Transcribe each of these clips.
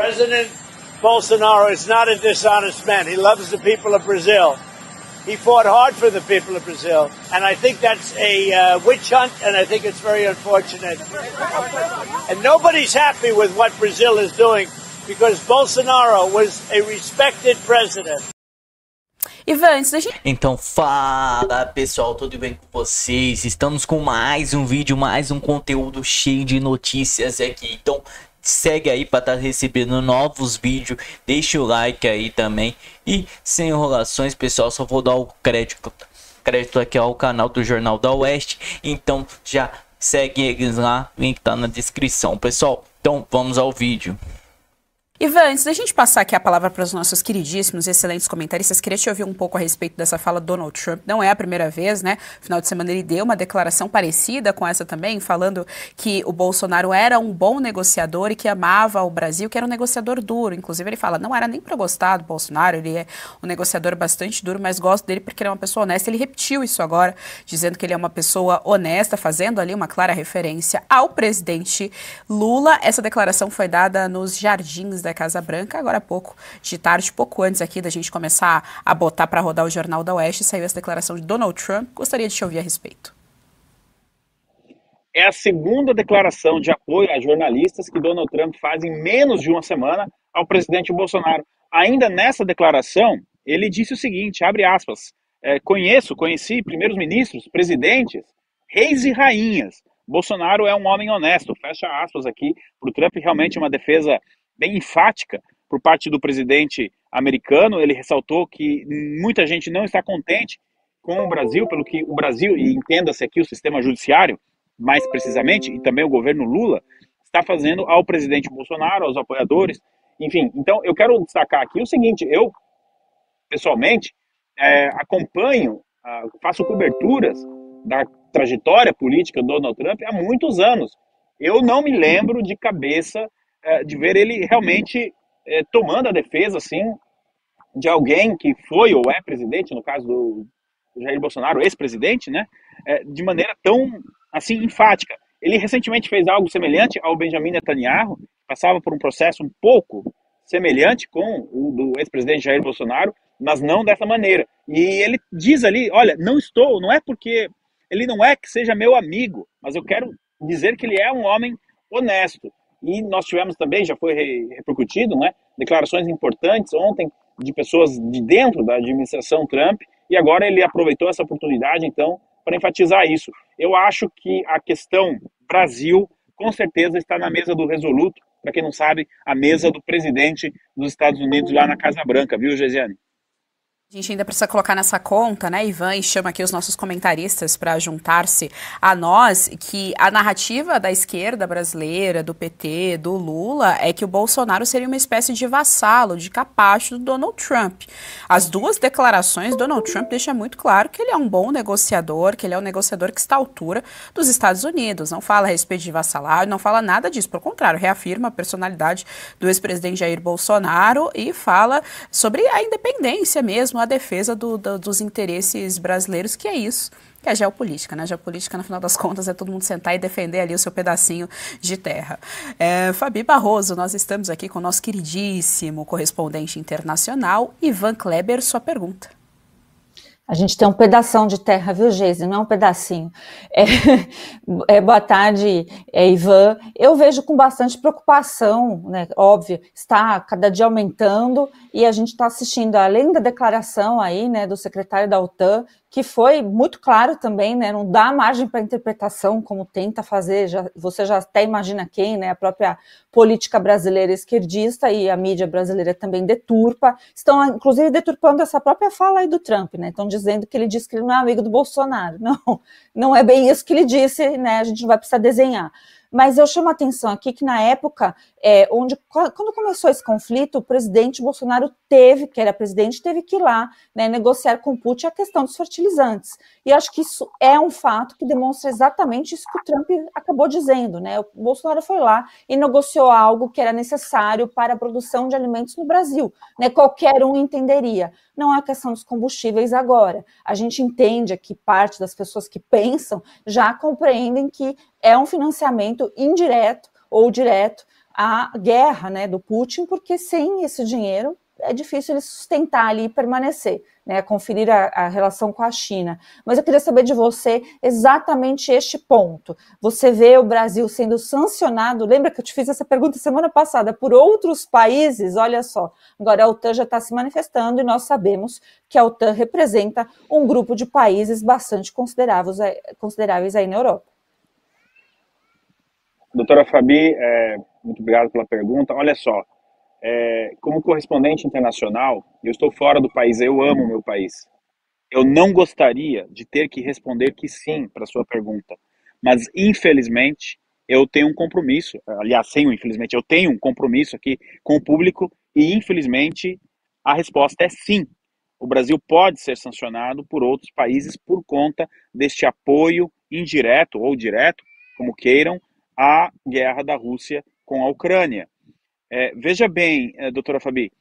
President Bolsonaro is not a dishonest man. He loves the people of Brazil. He fought hard for the people of Brazil. And I think that's a witch hunt, and I think it's very unfortunate. And nobody's happy with what Brazil is doing because Bolsonaro was a respected president. Ivan, antes da gente... Então fala pessoal, tudo bem com vocês? Estamos com mais um vídeo, mais um conteúdo cheio de notícias aqui. Então segue aí para estar recebendo novos vídeos, deixa o like aí também. E sem enrolações pessoal, só vou dar o crédito aqui ao canal do Jornal da Oeste. Então já segue eles lá, link tá na descrição pessoal. Então vamos ao vídeo. Ivan, antes da gente passar aqui a palavra para os nossos queridíssimos, excelentes comentaristas, queria te ouvir um pouco a respeito dessa fala do Donald Trump. Não é a primeira vez, né? No final de semana ele deu uma declaração parecida com essa também, falando que o Bolsonaro era um bom negociador e que amava o Brasil, que era um negociador duro. Inclusive ele fala, não era nem para gostar do Bolsonaro, ele é um negociador bastante duro, mas gosto dele porque ele é uma pessoa honesta. Ele repetiu isso agora, dizendo que ele é uma pessoa honesta, fazendo ali uma clara referência ao presidente Lula. Essa declaração foi dada nos jardins da Casa Branca, agora há pouco, de tarde, pouco antes aqui da gente começar a botar para rodar o Jornal da Oeste, saiu essa declaração de Donald Trump. Gostaria de te ouvir a respeito. É a segunda declaração de apoio a jornalistas que Donald Trump faz em menos de uma semana ao presidente Bolsonaro. Ainda nessa declaração, ele disse o seguinte, abre aspas, conheci primeiros ministros, presidentes, reis e rainhas. Bolsonaro é um homem honesto, fecha aspas aqui, para o Trump realmente uma defesa bem enfática por parte do presidente americano. Ele ressaltou que muita gente não está contente com o Brasil, pelo que o Brasil, e entenda-se aqui o sistema judiciário, mais precisamente, e também o governo Lula, está fazendo ao presidente Bolsonaro, aos apoiadores, enfim. Então, eu quero destacar aqui o seguinte, eu, pessoalmente, acompanho, faço coberturas da trajetória política do Donald Trump há muitos anos. Eu não me lembro de cabeça de ver ele realmente tomando a defesa, assim, de alguém que foi ou é presidente, no caso do Jair Bolsonaro, ex-presidente, né, de maneira tão, assim, enfática. Ele recentemente fez algo semelhante ao Benjamin Netanyahu, passava por um processo um pouco semelhante com o do ex-presidente Jair Bolsonaro, mas não dessa maneira. E ele diz ali, olha, não é porque ele não é que seja meu amigo, mas eu quero dizer que ele é um homem honesto. E nós tivemos também, já foi repercutido, né, declarações importantes ontem de pessoas de dentro da administração Trump, e agora ele aproveitou essa oportunidade, então, para enfatizar isso. Eu acho que a questão Brasil, com certeza, está na mesa do resoluto, para quem não sabe, a mesa do presidente dos Estados Unidos lá na Casa Branca, viu, Gesiane? A gente ainda precisa colocar nessa conta, né, Ivan, e chama aqui os nossos comentaristas para juntar-se a nós, que a narrativa da esquerda brasileira, do PT, do Lula, é que o Bolsonaro seria uma espécie de vassalo, de capacho do Donald Trump. As duas declarações, Donald Trump deixa muito claro que ele é um bom negociador, que ele é um negociador que está à altura dos Estados Unidos, não fala a respeito de vassalagem, não fala nada disso, pelo contrário, reafirma a personalidade do ex-presidente Jair Bolsonaro e fala sobre a independência mesmo, a defesa dos interesses brasileiros, que é isso, que é a geopolítica, né? A geopolítica, no final das contas, é todo mundo sentar e defender ali o seu pedacinho de terra. Fabi Barroso, nós estamos aqui com o nosso queridíssimo correspondente internacional, Ivan Kleber, sua pergunta. A gente tem um pedação de terra, viu, Geise? Não é um pedacinho. Boa tarde, Ivan. Eu vejo com bastante preocupação, né? Óbvio, está cada dia aumentando e a gente está assistindo, além da declaração aí, né, do secretário da OTAN, que foi muito claro também, né, não dá margem para interpretação, como tenta fazer, você já até imagina quem, né, a própria política brasileira esquerdista e a mídia brasileira também deturpa, estão inclusive deturpando essa própria fala aí do Trump, né, estão dizendo que ele disse que ele não é amigo do Bolsonaro. Não é bem isso que ele disse, né, a gente não vai precisar desenhar. Mas eu chamo a atenção aqui que na época, quando começou esse conflito, o presidente Bolsonaro que era presidente, teve que ir lá, né, negociar com o Putin a questão dos fertilizantes. E acho que isso é um fato que demonstra exatamente isso que o Trump acabou dizendo, né? O Bolsonaro foi lá e negociou algo que era necessário para a produção de alimentos no Brasil, né? Qualquer um entenderia. Não é a questão dos combustíveis agora. A gente entende que parte das pessoas que pensam já compreendem que é um financiamento indireto ou direto a guerra, né, do Putin, porque sem esse dinheiro é difícil ele sustentar ali e permanecer, né, conferir a relação com a China. Mas eu queria saber de você exatamente este ponto. Você vê o Brasil sendo sancionado, lembra que eu te fiz essa pergunta semana passada, por outros países? Olha só, agora a OTAN já está se manifestando e nós sabemos que a OTAN representa um grupo de países bastante consideráveis aí na Europa. Doutora Fabi, muito obrigado pela pergunta. Olha só, como correspondente internacional, eu estou fora do país, eu amo o meu país. Eu não gostaria de ter que responder que sim para a sua pergunta, mas infelizmente eu tenho um compromisso, aliás, infelizmente, eu tenho um compromisso aqui com o público e infelizmente a resposta é sim. O Brasil pode ser sancionado por outros países por conta deste apoio indireto ou direto, como queiram, à guerra da Rússia com a Ucrânia. Veja bem, doutora Fabi,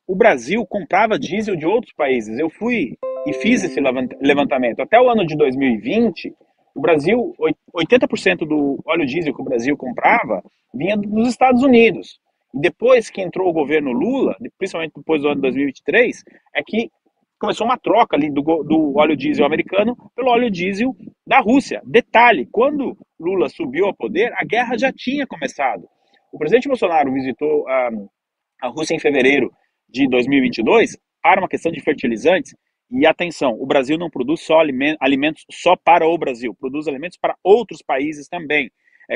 o Brasil comprava diesel de outros países. Eu fui e fiz esse levantamento. Até o ano de 2020, o Brasil, 80% do óleo diesel que o Brasil comprava vinha dos Estados Unidos. E depois que entrou o governo Lula, principalmente depois do ano de 2023, é que começou uma troca ali do óleo diesel americano pelo óleo diesel da Rússia. Detalhe, quando Lula subiu ao poder, a guerra já tinha começado. O presidente Bolsonaro visitou a Rússia em fevereiro de 2022 para uma questão de fertilizantes. E atenção, o Brasil não produz só alimentos só para o Brasil, produz alimentos para outros países também.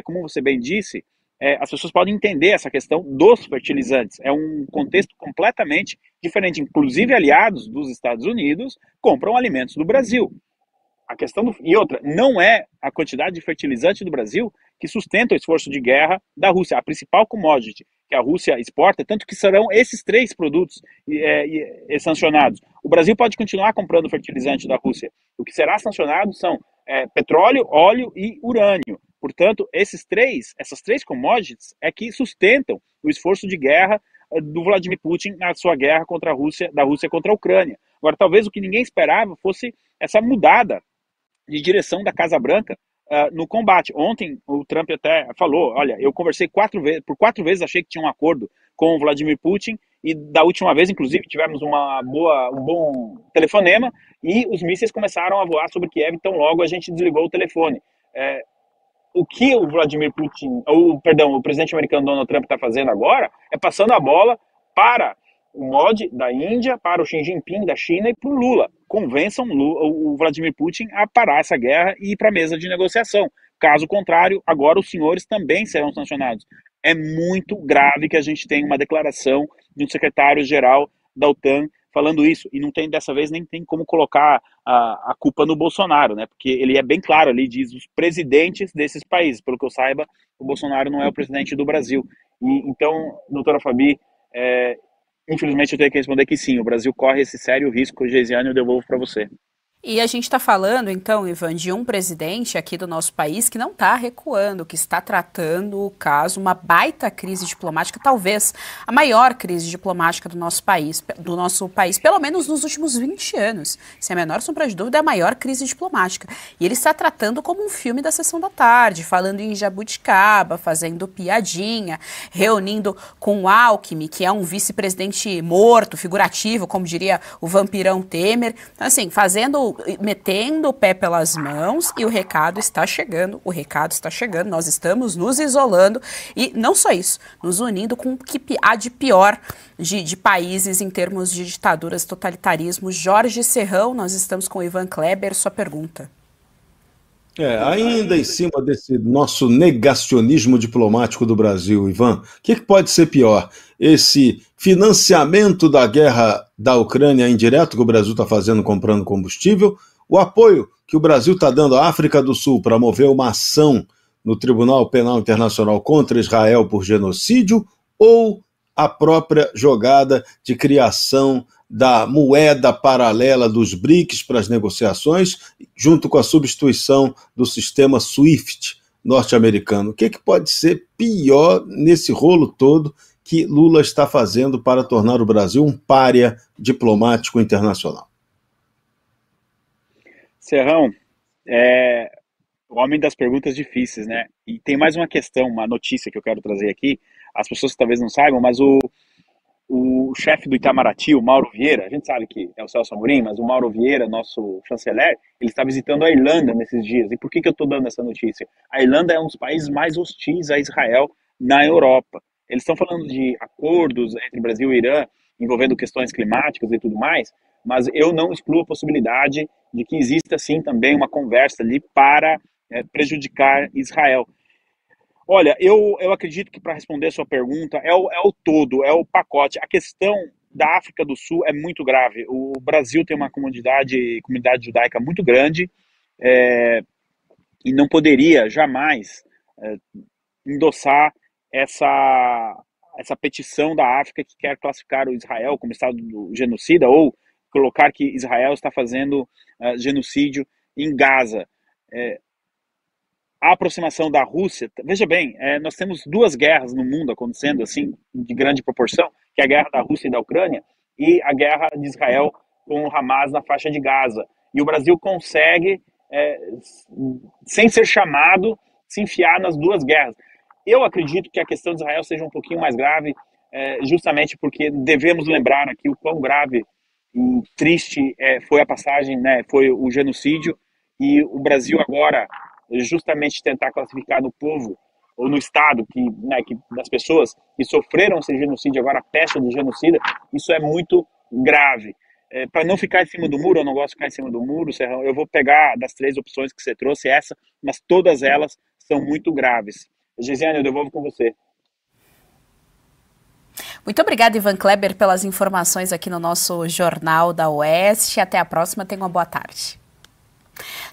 Como você bem disse, as pessoas podem entender essa questão dos fertilizantes. É um contexto completamente diferente. Inclusive, aliados dos Estados Unidos compram alimentos do Brasil. A questão e outra, não é a quantidade de fertilizante do Brasil que sustenta o esforço de guerra da Rússia. A principal commodity que a Rússia exporta, tanto que serão esses 3 produtos sancionados. O Brasil pode continuar comprando fertilizante da Rússia. O que será sancionado são petróleo, óleo e urânio. Portanto, essas três commodities é que sustentam o esforço de guerra do Vladimir Putin na sua guerra contra a Rússia, da Rússia contra a Ucrânia. Agora, talvez o que ninguém esperava fosse essa mudada de direção da Casa Branca no combate. Ontem o Trump até falou, olha, eu conversei por 4 vezes, achei que tinha um acordo com o Vladimir Putin, e da última vez, inclusive, tivemos um bom telefonema, e os mísseis começaram a voar sobre Kiev, então logo a gente desligou o telefone. O que o Vladimir Putin, o presidente americano Donald Trump está fazendo agora é passando a bola para o Modi da Índia, para o Xi Jinping da China e para o Lula. Convençam o Vladimir Putin a parar essa guerra e ir para a mesa de negociação. Caso contrário, agora os senhores também serão sancionados. É muito grave que a gente tenha uma declaração de um secretário-geral da OTAN falando isso, e não tem, dessa vez, nem tem como colocar a culpa no Bolsonaro, né? Porque ele é bem claro ali, diz os presidentes desses países. Pelo que eu saiba, o Bolsonaro não é o presidente do Brasil. Então, doutora Fabi, infelizmente eu tenho que responder que sim, o Brasil corre esse sério risco. Geisiane, eu devolvo para você. E a gente está falando, então, Ivan, de um presidente aqui do nosso país que não está recuando, que está tratando o caso, uma baita crise diplomática, talvez a maior crise diplomática do nosso país, pelo menos nos últimos 20 anos. Sem a menor sombra de dúvida, é a maior crise diplomática. E ele está tratando como um filme da Sessão da Tarde, falando em jabuticaba, fazendo piadinha, reunindo com o Alckmin, que é um vice-presidente morto, figurativo, como diria o vampirão Temer. Então, assim, metendo o pé pelas mãos, e o recado está chegando, nós estamos nos isolando e não só isso, nos unindo com o que há de pior de países em termos de ditaduras, totalitarismo. Jorge Serrão, nós estamos com o Ivan Kleber, sua pergunta. Ainda em cima desse nosso negacionismo diplomático do Brasil, Ivan, o que pode ser pior? Esse financiamento da guerra da Ucrânia indireto que o Brasil está fazendo comprando combustível, o apoio que o Brasil está dando à África do Sul para mover uma ação no Tribunal Penal Internacional contra Israel por genocídio, ou a própria jogada de criação da moeda paralela dos BRICS para as negociações, junto com a substituição do sistema SWIFT norte-americano? O que pode ser pior nesse rolo todo que Lula está fazendo para tornar o Brasil um pária diplomático internacional? Serrão, o homem das perguntas difíceis, né? E tem mais uma questão, uma notícia que eu quero trazer aqui. as pessoas talvez não saibam, mas o chefe do Itamaraty, o Mauro Vieira, a gente sabe que é o Celso Amorim, mas o Mauro Vieira, nosso chanceler, ele está visitando a Irlanda nesses dias. E por que eu estou dando essa notícia? A Irlanda é um dos países mais hostis a Israel na Europa. Eles estão falando de acordos entre Brasil e Irã, envolvendo questões climáticas e tudo mais, mas eu não excluo a possibilidade de que exista, sim, também uma conversa ali para prejudicar Israel. Olha, eu acredito que, para responder a sua pergunta, é o todo, é o pacote. A questão da África do Sul é muito grave. O Brasil tem uma comunidade judaica muito grande, e não poderia jamais endossar essa petição da África que quer classificar o Israel como Estado genocida, ou colocar que Israel está fazendo genocídio em Gaza. A aproximação da Rússia, veja bem, nós temos duas guerras no mundo acontecendo assim, de grande proporção, que é a guerra da Rússia e da Ucrânia, e a guerra de Israel com o Hamas na faixa de Gaza. E o Brasil consegue, sem ser chamado, se enfiar nas duas guerras. Eu acredito que a questão de Israel seja um pouquinho mais grave, justamente porque devemos lembrar aqui o quão grave e triste foi a passagem, né, foi o genocídio, e o Brasil agora justamente tentar classificar no povo ou no Estado que das pessoas que sofreram esse genocídio agora a pecha de genocida, isso é muito grave. Para não ficar em cima do muro, eu não gosto de ficar em cima do muro, Serrão, eu vou pegar das 3 opções que você trouxe essa, mas todas elas são muito graves. Gisiane, eu devolvo com você. Muito obrigada, Ivan Kleber, pelas informações aqui no nosso Jornal da Oeste. Até a próxima, tenha uma boa tarde.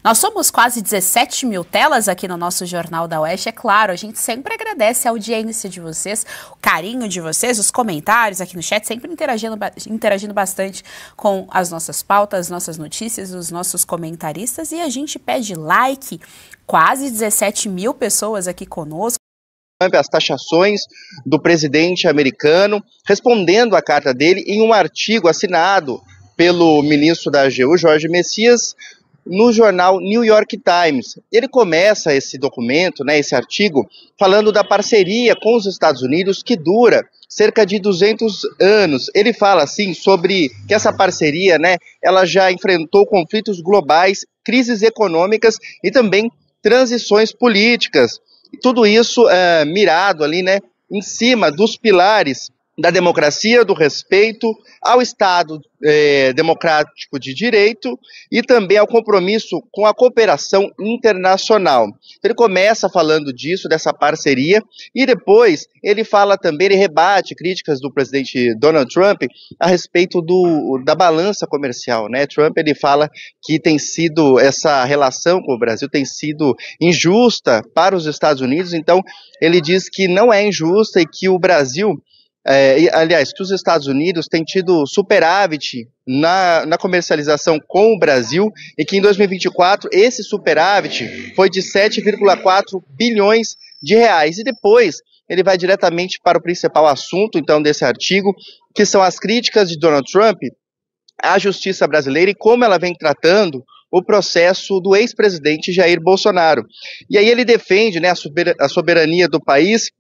Nós somos quase 17 mil telas aqui no nosso Jornal da Oeste. É claro, a gente sempre agradece a audiência de vocês, o carinho de vocês, os comentários aqui no chat, sempre interagindo bastante com as nossas pautas, as nossas notícias, os nossos comentaristas. E a gente pede like, quase 17 mil pessoas aqui conosco. As taxações do presidente americano, respondendo à carta dele em um artigo assinado pelo ministro da AGU, Jorge Messias, no jornal New York Times. Ele começa esse documento, esse artigo, falando da parceria com os Estados Unidos que dura cerca de 200 anos. Ele fala assim sobre que essa parceria, ela já enfrentou conflitos globais, crises econômicas e também transições políticas. E tudo isso mirado ali, em cima dos pilares da democracia, do respeito ao Estado democrático de direito e também ao compromisso com a cooperação internacional. Ele começa falando disso, dessa parceria, e depois ele fala também, ele rebate críticas do presidente Donald Trump a respeito da balança comercial, Trump, ele fala que tem sido, essa relação com o Brasil tem sido injusta para os Estados Unidos, então ele diz que não é injusta e que o Brasil, aliás, que os Estados Unidos têm tido superávit na comercialização com o Brasil e que em 2024 esse superávit foi de 7,4 bilhões de reais. E depois ele vai diretamente para o principal assunto, então, desse artigo, que são as críticas de Donald Trump à justiça brasileira e como ela vem tratando o processo do ex-presidente Jair Bolsonaro. E aí ele defende, a soberania do país,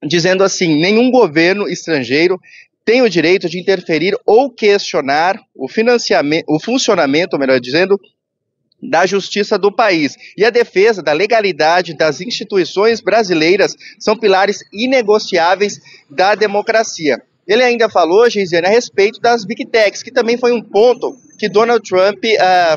dizendo assim: nenhum governo estrangeiro tem o direito de interferir ou questionar o funcionamento, melhor dizendo, da justiça do país. E a defesa da legalidade das instituições brasileiras são pilares inegociáveis da democracia. Ele ainda falou, Geisiane, a respeito das Big Techs, que também foi um ponto que Donald Trump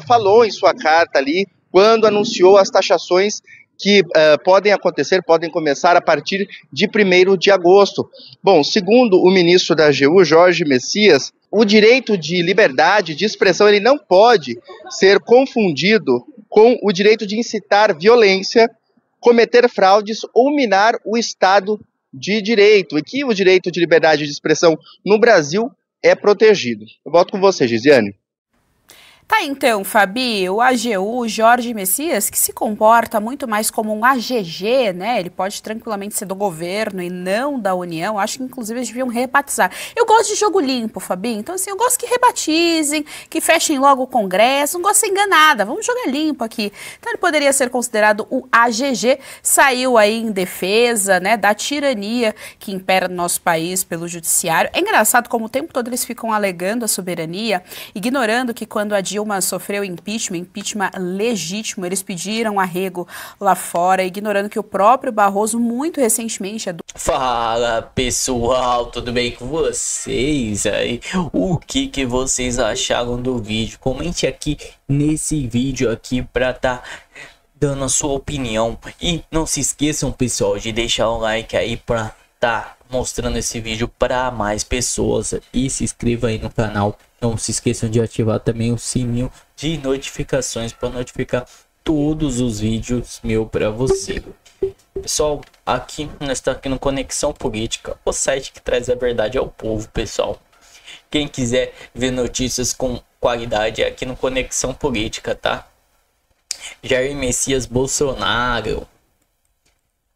falou em sua carta ali, quando anunciou as taxações que podem começar a partir de 1º de agosto. Bom, segundo o ministro da AGU, Jorge Messias, o direito de liberdade de expressão ele não pode ser confundido com o direito de incitar violência, cometer fraudes ou minar o Estado de Direito, e que o direito de liberdade de expressão no Brasil é protegido. Eu volto com você, Gisiane. Tá, então, Fabi, o AGU, Jorge Messias, que se comporta muito mais como um AGG, né? Ele pode tranquilamente ser do governo e não da União. Acho que, inclusive, eles deviam rebatizar. Eu gosto de jogo limpo, Fabi. Então, assim, eu gosto que rebatizem, que fechem logo o Congresso. Não gosto de ser enganada. Vamos jogar limpo aqui. Então, ele poderia ser considerado o AGG. Saiu aí em defesa, né, da tirania que impera no nosso país pelo judiciário. É engraçado como o tempo todo eles ficam alegando a soberania, ignorando que quando a Dilma sofreu impeachment legítimo, eles pediram arrego lá fora, ignorando que o próprio Barroso, muito recentemente... Fala, pessoal, tudo bem com vocês aí? O que vocês acharam do vídeo? Comente aqui nesse vídeo aqui pra tá dando a sua opinião. E não se esqueçam, pessoal, de deixar o like aí pra tá mostrando esse vídeo para mais pessoas. E se inscreva aí no canal. Não se esqueçam de ativar também o sininho de notificações para notificar todos os vídeos meu para você. Pessoal, aqui nós estamos aqui no Conexão Política, o site que traz a verdade ao povo, pessoal. Quem quiser ver notícias com qualidade é aqui no Conexão Política, tá? Jair Messias Bolsonaro.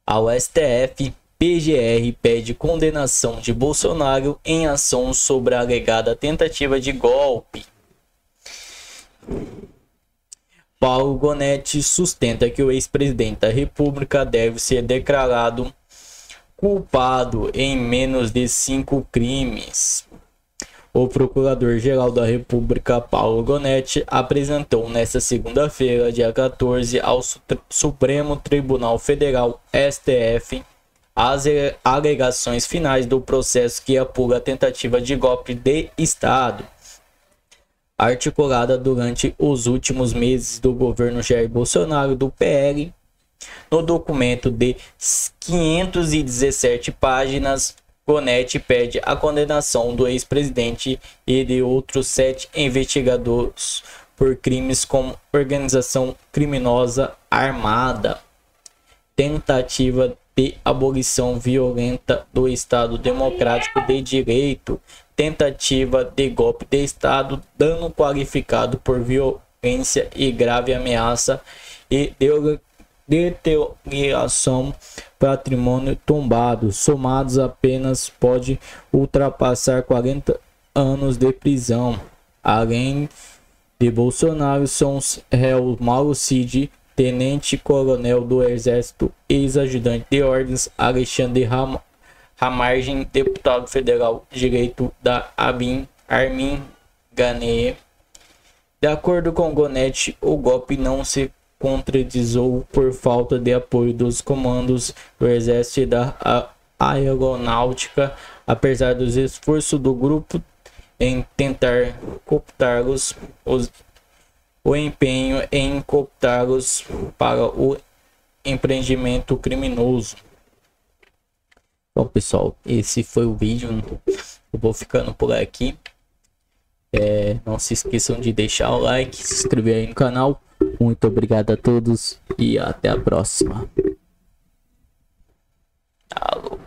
Ao STF, PGR pede condenação de Bolsonaro em ação sobre a alegada tentativa de golpe. Paulo Gonetti sustenta que o ex-presidente da República deve ser declarado culpado em menos de 5 crimes. O Procurador-Geral da República, Paulo Gonetti, apresentou nesta segunda-feira, dia 14, ao Supremo Tribunal Federal, STF, as alegações finais do processo que apura a tentativa de golpe de Estado, articulada durante os últimos meses do governo Jair Bolsonaro do PL. No documento de 517 páginas, Gonetti pede a condenação do ex-presidente e de outros 7 investigados por crimes como organização criminosa armada, tentativa de abolição violenta do Estado Democrático de Direito, tentativa de golpe de Estado, dano qualificado por violência e grave ameaça e deterioração patrimônio tombado, somados apenas pode ultrapassar 40 anos de prisão. Além de Bolsonaro, são os réus Mauro Cid, tenente-coronel do Exército, ex-ajudante de ordens, Alexandre Ramargem, deputado federal direito da Armin Gane. De acordo com Gonetti, o golpe não se concretizou por falta de apoio dos comandos do Exército e da Aeronáutica, apesar dos esforços do grupo em tentar cooptá-los, o empenho em cooptá-los para o empreendimento criminoso. Bom, pessoal, esse foi o vídeo. Eu vou ficando por aqui. Não se esqueçam de deixar o like, se inscrever aí no canal. Muito obrigado a todos e até a próxima. Alô.